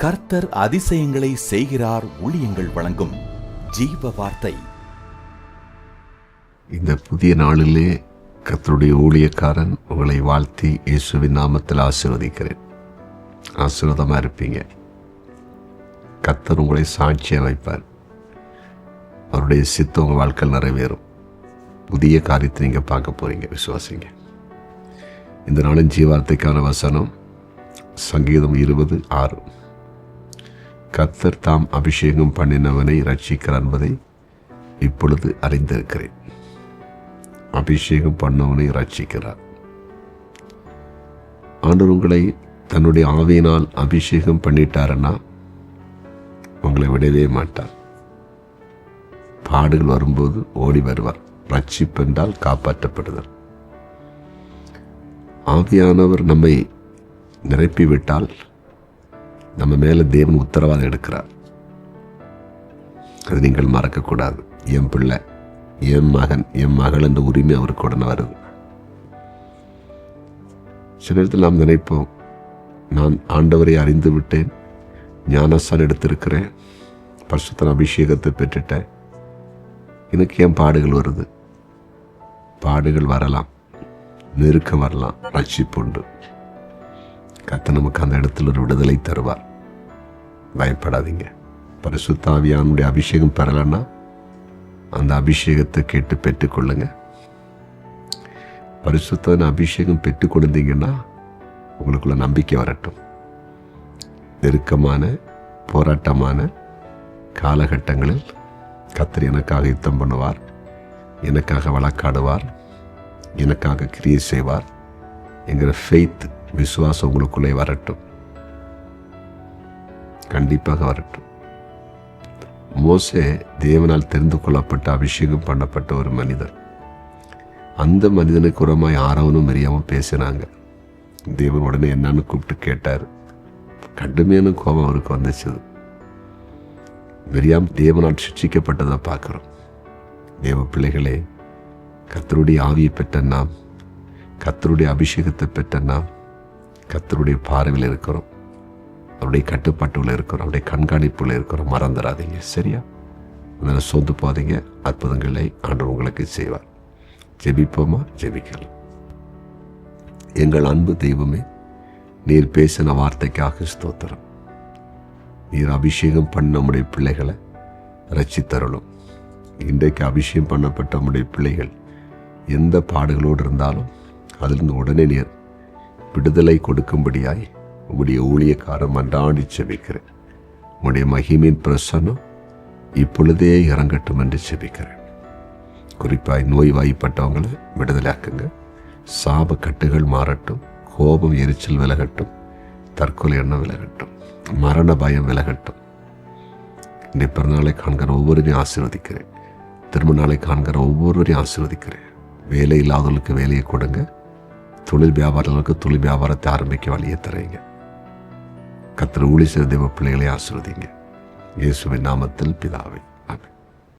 கர்த்தர் அதிசயங்களை செய்கிறார் ஊழியங்கள் வழங்கும் ஜீவ வார்த்தை. இந்த புதிய நாளிலே கர்த்தருடைய ஊழியக்காரன் உங்களை வாழ்த்தி இயேசுவின் நாமத்தில் ஆசீர்வதிக்கிறேன். ஆசீர்வாதமாக இருப்பீங்க. கர்த்தர் உங்களை சாட்சியாக வைப்பார். அவருடைய சித்தம் உங்கள் வாழ்க்கையில் நிறைவேறும். புதிய காரியத்தை நீங்கள் பார்க்க போகிறீங்க. விசுவாசிங்க. இந்த நாளின் ஜீவார்த்தைக்கான வசனம் சங்கீதம் 20:6. கர்த்தர் தாம் அபிஷேகம் பண்ணினவனை ரட்சிக்கிறார் என்பதை இப்பொழுது அறிந்திருக்கிறேன். அபிஷேகம் பண்ணவனை ரட்சிக்கிறார். ஆண்டவர் உங்களை தன்னுடைய ஆவியினால் அபிஷேகம் பண்ணிட்டாருன்னா உங்களை விடவே மாட்டார். பாடுகள் வரும்போது ஓடி வருவார். ரட்சிப்பு என்றால் காப்பாற்றப்படுதல். ஆவியானவர் நம்மை நிரப்பிவிட்டால் நம்ம மேலே தேவன் உத்தரவாதம் எடுக்கிறார். அது நீங்கள் மறக்கக்கூடாது. என் பிள்ளை, என் மகன், என் மகள் என்ற உரிமை அவருக்கு உடனே வருது. சில நேரத்தில் நாம் நினைப்போம், நான் ஆண்டவரை அறிந்து விட்டேன், ஞானஸ்தானம் எடுத்திருக்கிறேன், பரிசுத்த அபிஷேகத்தை பெற்றுட்டேன், எனக்கு ஏன் பாடுகள் வருது? பாடுகள் வரலாம், நெருக்கம் வரலாம், ரட்சிப்பு உண்டு. கர்த்தர் நமக்கு அந்த இடத்துல ஒரு விடுதலை தருவார். பயப்படாதீங்க. பரிசுத்த ஆவியானுடைய அபிஷேகம் பெறலன்னா அந்த அபிஷேகத்தை கேட்டு பெற்றுக்கொள்ளுங்க. பரிசுத்த அபிஷேகம் பெற்றுக் கொடுத்தீங்கன்னா உங்களுக்குள்ள நம்பிக்கை வரட்டும். நெருக்கமான போராட்டமான காலகட்டங்களில் கர்த்தர் எனக்காக யுத்தம் பண்ணுவார், எனக்காக வழக்காடுவார், எனக்காக கிரியை செய்வார் என்கிற ஃபெய்த், விசுவாசம் உங்களுக்குள்ளே வரட்டும். கண்டிப்பாக வரட்டும். மோசே தேவனால் தெரிந்து கொள்ளப்பட்ட அபிஷேகம் பண்ணப்பட்ட ஒரு மனிதர். அந்த மனிதனுக்கு உரமாய் ஆரோனும் மிரியாமும் பேசினாங்க. தேவன் உடனே என்னன்னு கூப்பிட்டு கேட்டார். கடுமையான கோபம் அவருக்கு வந்துச்சு. மிரியாம் தேவனால் சிக்ஷிக்கப்பட்டதை பார்க்குறோம். தேவ பிள்ளைகளே, கர்த்தருடைய ஆவியை பெற்ற நாம், கர்த்தருடைய அபிஷேகத்தை பெற்ற நாம் கர்த்தருடைய பார்வையில் இருக்கிறோம், அவருடைய கட்டுப்பாட்டுள்ள இருக்கிறோம், அவருடைய கண்காணிப்புள்ள இருக்கிறோம். மறந்துடாதீங்க. சரியா? அதனால் சோர்ந்து போகாதீங்க. அற்புதங்களை ஆண்டவர் உங்களுக்கு செய்வார். ஜெபிப்போமா? ஜெபிக்கலாம். எங்கள் அன்பு தெய்வமே, நீர் பேசின வார்த்தைக்காக ஸ்தோத்திரம். நீர் அபிஷேகம் பண்ண நம்முடைய பிள்ளைகளை ரட்சித்தருளும். இன்றைக்கு அபிஷேகம் பண்ணப்பட்ட நம்முடைய பிள்ளைகள் எந்த பாடுகளோடு இருந்தாலும் அதிலிருந்து உடனே நீர் விடுதலை கொடுக்கும்படியாய் உம்முடைய ஊழியக்காரன் மன்றாடி செபிக்கிறேன். உம்முடைய மகிமையின் பிரசன்னம் இப்பொழுதே இறங்கட்டும் என்று செபிக்கிறேன். குறிப்பாய் நோய்வாய்ப்பட்டவங்களை விடுதலையாக்குங்க. சாப கட்டுகள் மாறட்டும், கோபம் எரிச்சல் விலகட்டும், தற்கொலை எண்ணம் விலகட்டும், மரண பயம் விலகட்டும். இந்த பிறநாளை காண்கிற ஒவ்வொருவரையும் ஆசீர்வதிக்கிறேன். திரும்ப நாளை காண்கிற ஒவ்வொருவரையும் ஆசீர்வதிக்கிறேன். வேலை இல்லாதவர்களுக்கு வேலையை கொடுங்க. தொழில் வியாபாரங்களுக்கு தொழில் வியாபாரத்தை ஆரம்பிக்க வழியை தரீங்க. கர்த்தர் ஊழிய செய்த தேவ பிள்ளைகளை ஆசீர்வதிங்க. இயேசுவின் நாமத்தில் பிதாவே, ஆமென்.